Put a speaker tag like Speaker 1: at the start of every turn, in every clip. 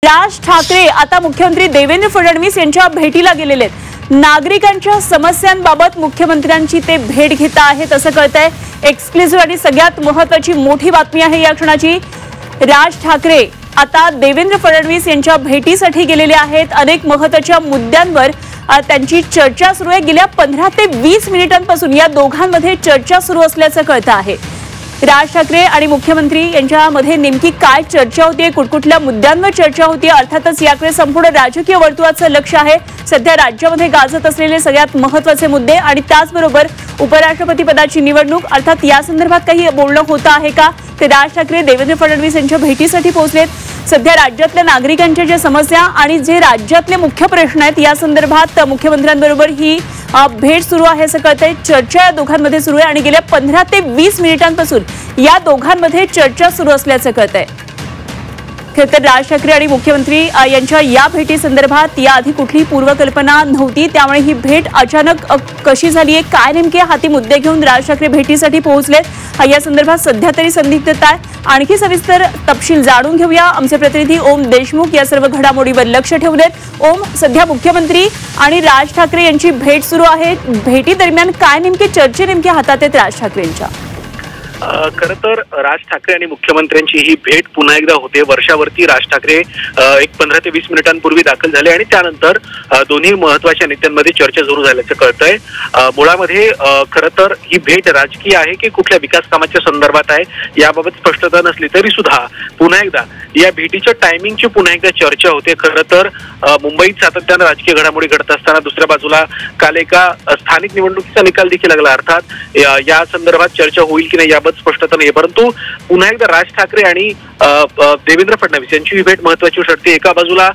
Speaker 1: राज ठाकरे आता मुख्यमंत्री देवेंद्र फडणवीस यांच्या भेटीला गेलेले आहेत। नागरिकांच्या समस्यांबाबत मुख्यमंत्र्यांची ते भेट घेत आहेत असं कळतंय। एक्सक्लुझिव्ह आणि सगळ्यात महत्त्वाची मोठी बातमी आहे या क्षणाची। राज ठाकरे आता देवेंद्र फडणवीस यांच्या भेटीसाठी गेलेले आहेत। अनेक महत्त्वाच्या मुद्द्यांवर त्यांची चर्चा सुरू आहे। गेल्या 15 ते 20 मिनिटांपासून या दोघांमध्ये चर्चा सुरू असल्याचं कळतं आहे। राज ठाकरे आणि मुख्यमंत्री यांच्यामध्ये नेमकी काय चर्चा होती, कुठकुठल्या मुद्द्यांवर चर्चा होती, अर्थातच याकडे संपूर्ण राजकीय वर्तुळाचं लक्ष आहे। सध्या राज्यामध्ये गाजत असलेले सगळ्यात महत्त्वाचे मुद्दे आणि त्याचबरोबर उपराष्ट्रपती पदाची निवडणूक, अर्थात या संदर्भात काही बोलणं होतं आहे का? ते राज ठाकरे देवेंद्र फडणवीस यांच्या भेटीसाठी पोहोचलेत। सध्या राज्यातल्या नागरिकांच्या ज्या समस्या आणि जे राज्यातले मुख्य प्रश्न आहेत या संदर्भात मुख्यमंत्र्यांबरोबर ही भेट सुरू आहे असं कळतंय। चर्चा या दोघांमध्ये सुरू आहे आणि गेल्या 15 ते 20 मिनिटांपासून या दोघांमध्ये चर्चा सुरू असल्याचं कळतंय। खरं तर राज ठाकरे आणि मुख्यमंत्री यांच्या या भेटी संदर्भात याआधी कुठलीही पूर्वकल्पना नव्हती, त्यामुळे ही भेट अचानक कशी झाली आहे, काय नेमके हाती मुद्दे घेऊन राज ठाकरे भेटीसाठी पोहोचलेत या संदर्भात सध्या तरी संदिग्धता आहे। आणखी सविस्तर तपशील जाणून घेऊया। आमचे प्रतिनिधी ओम देशमुख या सर्व घडामोडीवर लक्ष ठेवलेत। ओम, सध्या मुख्यमंत्री आणि राज ठाकरे यांची भेट सुरू आहे। भेटी दरम्यान काय नेमके चर्चे नेमके हातात आहेत राज ठाकरेंच्या?
Speaker 2: खरं तर राज ठाकरे आणि मुख्यमंत्र्यांची ही भेट पुन्हा एकदा होते। वर्षावरती राज ठाकरे एक 15 ते 20 मिनिटांपूर्वी दाखल झाले आणि त्यानंतर दोन्ही महत्त्वाच्या नेत्यांमध्ये चर्चा सुरू झाल्याचं कळतंय। मुळामध्ये खरं तर ही भेट राजकीय आहे की कुठल्या विकास कामाच्या संदर्भात आहे याबाबत स्पष्टता नसली तरी सुद्धा पुन्हा एकदा या भेटीच्या टायमिंगची पुन्हा एकदा चर्चा होते। खरं तर मुंबईत सातत्यानं राजकीय घडामोडी घडत असताना दुसऱ्या बाजूला काल एका स्थानिक निवडणुकीचा निकाल देखील लागला, अर्थात या संदर्भात चर्चा होईल की नाही याबाबत स्पष्टता नाही। परंतु पुन्हा एकदा राज ठाकरे आणि देवेंद्र फडणवीस यांची ही भेट महत्त्वाची ठरते। एका बाजूला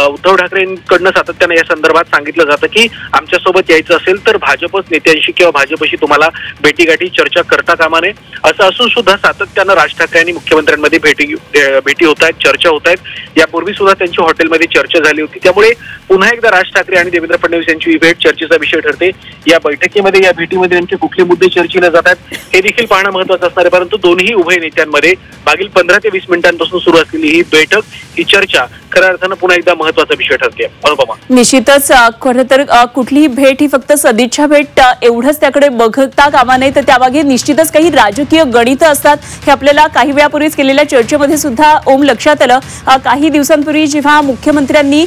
Speaker 2: उद्धव ठाकरेंकडनं सातत्याने या संदर्भात सांगितलं जातं की आमच्यासोबत यायचं असेल तर भाजपच नेत्यांशी किंवा भाजपशी तुम्हाला भेटीगाठी चर्चा करता कामा नये, असं असून सुद्धा सातत्यानं राज ठाकरे आणि मुख्यमंत्र्यांमध्ये भेटी होत आहेत, चर्चा होत आहेत। यापूर्वी सुद्धा त्यांची हॉटेलमध्ये चर्चा झाली होती, त्यामुळे पुन्हा एकदा राज ठाकरे आणि देवेंद्र फडणवीस यांची ही भेट चर्चेचा विषय ठरते। या बैठकीमध्ये या भेटीमध्ये नेमके कुठले मुद्दे चर्चेला जातात हे देखील पाहणं महत्त्वाचं असणार आहे। परंतु दोन्ही उभय नेत्यांमध्ये मागील 15 ते 20 मिनिटांपासून सुरू असलेली ही बैठक, ही चर्चा खऱ्या अर्थानं पुन्हा एकदा महत्त्वाचा विषय ठरते। अनुपमा,
Speaker 1: निश्चितच खरं तर कुठलीही भेट ही फक्त सदिच्छा भेट एवढंच त्याकडे बघता कामा नये, तर त्यामागे निश्चितच काही राजकीय गणितं असतात। हे आपल्याला काही वेळापूर्वीच केलेल्या चर्चेमध्ये सुद्धा ओम लक्षात आलं। काही दिवसांपूर्वी जेव्हा मुख्यमंत्र्यांनी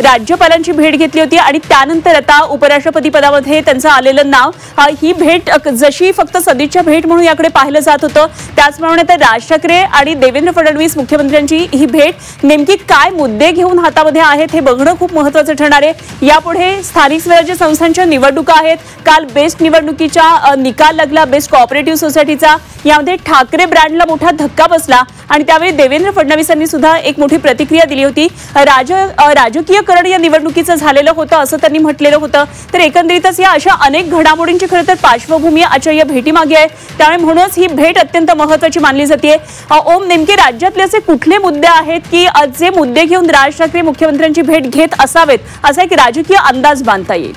Speaker 1: राज्यपालांची भेट घेतली होती आणि त्यानंतर आता उपराष्ट्रपती पदामध्ये त्यांचं आलेलं नाव, ही भेट जशी फक्त सदिच्छा भेट म्हणून याकडे पाहिलं जात होतं, त्याचप्रमाणे तर राज ठाकरे आणि देवेंद्र फडणवीस मुख्यमंत्र्यांची ही भेट नेमकी काय मुद्दे घेऊन हातामध्ये आहेत हे बघणं खूप महत्त्वाचं ठरणार आहे। यापुढे स्थानिक स्वराज्य संस्थांच्या निवडणुका आहेत। काल बेस्ट निवडणुकीचा निकाल लागला, बेस्ट कोऑपरेटिव्ह सोसायटीचा। यामध्ये ठाकरे ब्रँडला मोठा धक्का बसला आणि त्यावेळी देवेंद्र फडणवीसांनी सुद्धा एक मोठी प्रतिक्रिया दिली होती। राजकीयकरण या निवडणुकीचं झालेलं होतं असं त्यांनी म्हटलेलं होतं। तर एकंदरीतच या अशा अनेक घडामोडींची खरं तर पार्श्वभूमी आजच्या या भेटीमागे आहे, त्यामुळे म्हणूनच ही भेट अत्यंत महत्त्वाची मानली जाते। ओम, नेमके राज्यातले असे कुठले मुद्दे आहेत की जे मुद्दे घेऊन राज ठाकरे मुख्यमंत्र्यांची भेट घेत असावेत असा एक राजकीय अंदाज बांधता येईल?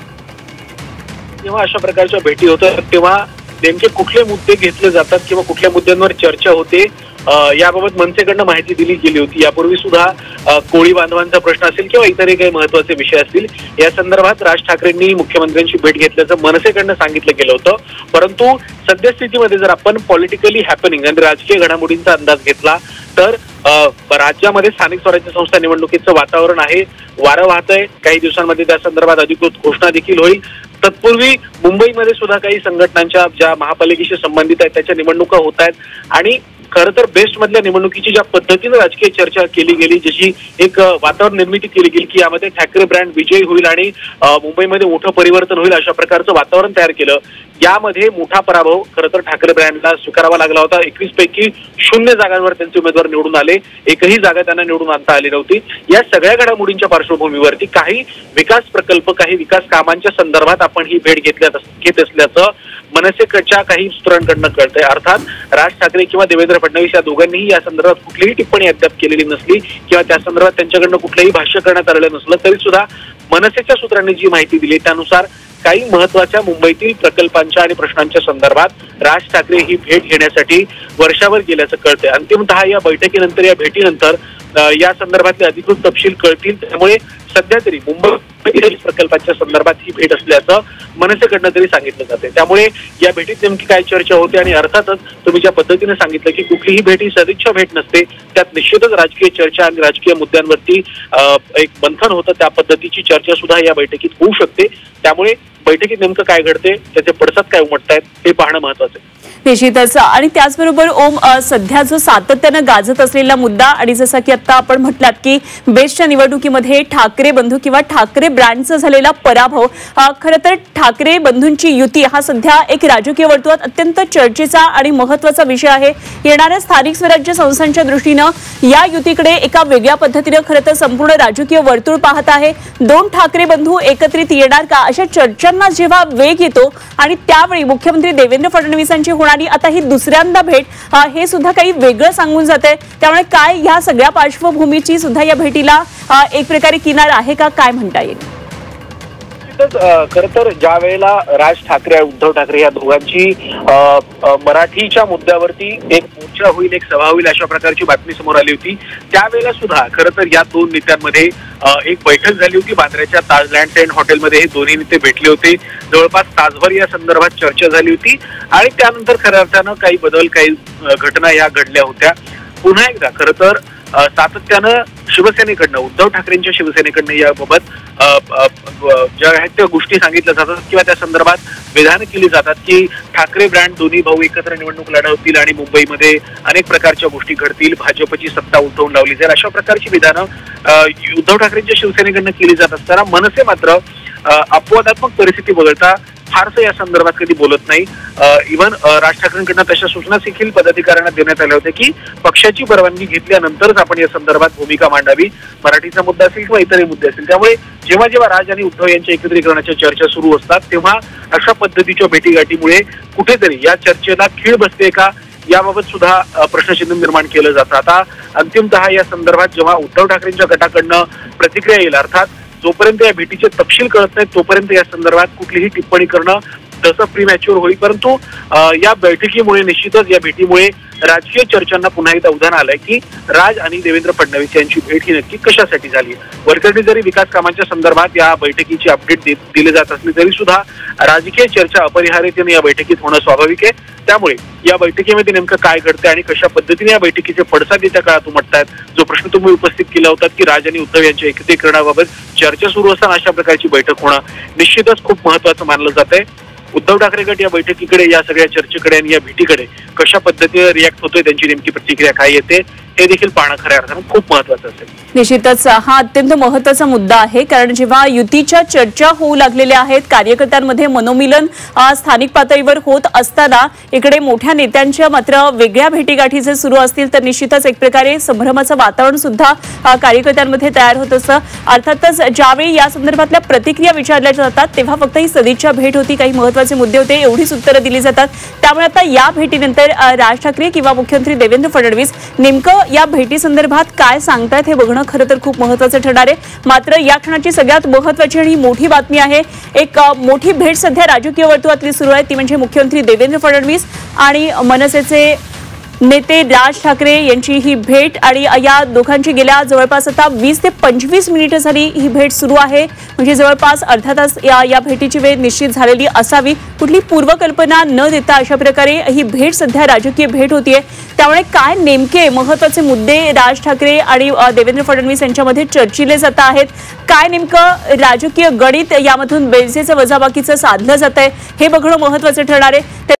Speaker 2: जेव्हा अशा प्रकारच्या भेटी होतात तेव्हा नेमके कुठले मुद्दे घेतले जातात किंवा कुठल्या मुद्द्यांवर चर्चा होते याबाबत मनसेकडनं माहिती दिली गेली होती। यापूर्वी सुद्धा कोळी बांधवांचा प्रश्न असेल किंवा इतरही काही महत्त्वाचे विषय असतील या संदर्भात राज ठाकरेंनी मुख्यमंत्र्यांची भेट घेतल्याचं मनसेकडनं सांगितलं गेलं होतं। परंतु सद्यस्थितीमध्ये जर आपण पॉलिटिकली हॅपनिंग आणि राजकीय घडामोडींचा अंदाज घेतला तर राज्यामध्ये स्थानिक स्वराज्य संस्था निवडणुकीचं वातावरण आहे, वारं वाहतंय। काही दिवसांमध्ये त्या संदर्भात अधिकृत घोषणा देखील होईल। तत्पूर्वी मुंबईमध्ये सुद्धा काही संघटनांच्या ज्या महापालिकेशी संबंधित आहेत त्याच्या निवडणुका होत आहेत आणि खरं तर बेस्ट मधल्या निवडणुकीची ज्या पद्धतीनं राजकीय चर्चा केली गेली, जशी एक वातावरण निर्मिती केली गेली की यामध्ये ठाकरे ब्रँड विजयी होईल आणि मुंबईमध्ये मोठं परिवर्तन होईल, अशा प्रकारचं वातावरण तयार केलं। यामध्ये मोठा पराभव खरं तर ठाकरे ब्रँडला स्वीकारावा लागला होता। 21 पैकी 0 जागांवर त्यांचे उमेदवार निवडून आले, एकही जागा त्यांना निवडून आणता आली नव्हती। या सगळ्या घडामोडींच्या पार्श्वभूमीवरती काही विकास प्रकल्प, काही विकास कामांच्या संदर्भात आपण ही भेट घेत असल्याचं मनसेच्या काही सूत्रांकडनं कळतंय। अर्थात राज ठाकरे किंवा देवेंद्र फडणवीस या दोघांनीही या संदर्भात कुठलीही टिप्पणी अद्याप केलेली नसली किंवा त्या संदर्भात त्यांच्याकडनं कुठलंही भाष्य करण्यात आलेलं नसलं तरी सुद्धा मनसेच्या सूत्रांनी जी माहिती दिली त्यानुसार काही महत्त्वाच्या मुंबईतील प्रकल्पांच्या आणि प्रश्नांच्या संदर्भात राज ठाकरे ही भेट घेण्यासाठी वर्षावर गेल्याचं कळतंय। अंतिमतः या बैठकीनंतर, या भेटीनंतर या संदर्भातले अधिकृत तपशील कळतील. त्यामुळे सध्या तरी मुंबई प्रकल्पाच्या संदर्भात ही भेट असल्याचं मनसेकडनं तरी सांगितलं जाते. त्यामुळे या भेटीत नेमकी काय चर्चा होते आणि अर्थातच तुम्ही ज्या पद्धतीने सांगितलं की कुठलीही भेट ही सदिच्छा भेट नसते, त्यात निश्चितच राजकीय चर्चा आणि राजकीय मुद्द्यांवरती एक मंथन होतं, त्या पद्धतीची चर्चा सुद्धा या बैठकीत होऊ शकते. त्यामुळे बैठकीत नेमकं काय घडते, त्याचे पडसाद काय उमटतायत हे पाहणं महत्वाचं आहे.
Speaker 1: निश्चितच. आणि त्याचबरोबर ओम, सध्या जो सातत्यानं गाजत असलेला मुद्दा आणि जसं की आता आपण म्हटलात की बेस्टच्या निवडणुकीमध्ये ठाकरे बंधू किंवा ठाकरे ब्रँडचा झालेला पराभव, खरं तर ठाकरे बंधूंची युती हा सध्या एक राजकीय वर्तुळात अत्यंत चर्चेचा आणि महत्वाचा विषय आहे. येणाऱ्या स्थानिक स्वराज्य संस्थांच्या दृष्टीनं या युतीकडे एका वेगळ्या पद्धतीनं खरं तर संपूर्ण राजकीय वर्तुळ पाहत आहे. दोन ठाकरे बंधू एकत्रित येणार का, अशा चर्चांना जेव्हा वेग येतो आणि त्यावेळी मुख्यमंत्री देवेंद्र फडणवीसांची होणारी आता ही दुसऱ्यांदा भेट, हे सुद्धा काही वेगळं सांगून जाते. त्यामुळे काय या सगळ्या पार्श्वभूमीची सुद्धा या भेटीला एक प्रकारे किनार आहे का, काय म्हणता येईल?
Speaker 2: खरं तर ज्या वेळेला राज ठाकरे आणि उद्धव ठाकरे या दोघांची मराठीच्या मुद्द्यावरती एक मोर्चा होईल, एक सभा होईल अशा प्रकारची बातमी समोर आली होती, त्यावेळेला सुद्धा खरं तर या दोन नेत्यांमध्ये एक बैठक झाली होती. बांद्र्याच्या ताज लँड एंड हॉटेलमध्ये हे दोन्ही नेते भेटले होते. जवळपास तासभर या संदर्भात चर्चा झाली होती आणि त्यानंतर खऱ्या अर्थानं काही बदल, काही घटना या घडल्या होत्या. पुन्हा एकदा खरं तर सातत्यानं शिवसेनेकडनं, उद्धव ठाकरेंच्या शिवसेनेकडनं याबाबत ज्या आहेत त्या गोष्टी सांगितल्या जातात किंवा त्या संदर्भात विधानं केली जातात की ठाकरे ब्रँड दोन्ही भाऊ एकत्र निवडणूक लढवतील आणि मुंबईमध्ये अनेक प्रकारच्या गोष्टी घडतील, भाजपची सत्ता उठवून लावली जाईल, अशा प्रकारची विधानं उद्धव ठाकरेंच्या शिवसेनेकडनं केली जात असताना मनसे मात्र अपवादात्मक परिस्थिती वगळता फारसं या संदर्भात कधी बोलत नाही. इव्हन राज ठाकरेंकडनं तशा सूचना देखील पदाधिकाऱ्यांना देण्यात आल्या होत्या की पक्षाची परवानगी घेतल्यानंतरच आपण या संदर्भात भूमिका मांडावी, मराठीचा मुद्दा असेल किंवा इतरही मुद्दे असतील. त्यामुळे जेव्हा जेव्हा राज आणि उद्धव यांच्या एकत्रीकरणाच्या चर्चा सुरू असतात तेव्हा अशा पद्धतीच्या भेटीगाठीमुळे कुठेतरी या चर्चेला खीळ बसते का, याबाबत सुद्धा प्रश्नचिन्ह निर्माण केलं जातं. आता अंतिमतः या संदर्भात जेव्हा उद्धव ठाकरेंच्या गटाकडनं प्रतिक्रिया येईल, अर्थात जोपर्यंत या भेटीचे तपशील कळत नाहीत तोपर्यंत या संदर्भात कुठलीही टिप्पणी करणं तसं प्रीमॅच्युअर होईल. परंतु या बैठकीमुळे, निश्चितच या भेटीमुळे राजकीय चर्चांना पुन्हा एकदा उधाण आलंय की राज आणि देवेंद्र फडणवीस यांची भेट ही नक्की कशासाठी झाली. वरकरणी जरी विकास कामांच्या संदर्भात या बैठकीची अपडेट दिले जात असली तरी सुद्धा राजकीय चर्चा अपरिहार्यतेने या बैठकीत होणं स्वाभाविक आहे. त्यामुळे या बैठकीमध्ये नेमकं काय घडतंय आणि कशा पद्धतीने या बैठकीचे पडसाद येत्या काळात उमटतायत, जो प्रश्न तुम्ही उपस्थित केला होता की राज आणि उद्धव यांच्या एकत्रीकरणाबाबत चर्चा सुरू असताना अशा प्रकारची बैठक होणं निश्चितच खूप महत्वाचं मानलं जात आहे. उद्धव ठाकरे गट या बैठकीकडे, या सगळ्या चर्चेकडे आणि या भेटीकडे कशा पद्धतीने रिॲक्ट होतोय, त्यांची नेमकी प्रतिक्रिया काय येते हे देखील पाहणं खऱ्या अर्थानं खूप महत्वाचं असेल.
Speaker 1: निश्चितच हा अत्यंत महत्वाचा मुद्दा आहे, कारण जेव्हा युतीच्या चर्चा होऊ लागलेल्या आहेत, कार्यकर्त्यांमध्ये मनोमिलन स्थानिक पातळीवर होत असताना इकडे मोठ्या नेत्यांच्या मात्र वेगळ्या भेटीगाठी जर सुरू असतील तर निश्चितच एक प्रकारे संभ्रमाचं वातावरण सुद्धा कार्यकर्त्यांमध्ये तयार होत असतं. अर्थातच ज्यावेळी या संदर्भातल्या प्रतिक्रिया विचारल्या जातात तेव्हा फक्त ही सदिच्छा भेट होती, काही महत्वाचे मुद्दे होते एवढीच उत्तरं दिली जातात. त्यामुळे आता या भेटीनंतर राज ठाकरे किंवा मुख्यमंत्री देवेंद्र फडणवीस नेमकं या भेटी संदर्भात काय सांगतायत हे बघणं खरं तर खूप महत्त्वाचं ठरणार आहे. मात्र या क्षणाची सगळ्यात महत्त्वाची आणि मोठी बातमी आहे, एक मोठी भेट सध्या राजकीय वर्तुळातली सुरू आहे, ती म्हणजे मुख्यमंत्री देवेंद्र फडणवीस आणि मनसेचे नेते राज ठाकरे यांची ही भेट. आणि या दोघांची गेल्या जवळपास आता 20 ते 25 मिनिटं झाली ही भेट सुरू आहे, म्हणजे जवळपास अर्धा तास या भेटीची वेळ निश्चित झालेली असावी. कुठली पूर्वकल्पना न देता अशा प्रकारे ही भेट सध्या राजकीय भेट होतीये. त्यामुळे काय नेमके महत्त्वाचे मुद्दे राज ठाकरे आणि देवेंद्र फडणवीस यांच्यामध्ये चर्चिले जात आहेत, काय नेमकं राजकीय गणित यामधून बेरजेचं वजाबाकीचं साधलं जात आहे हे बघणं महत्त्वाचं ठरणार आहे.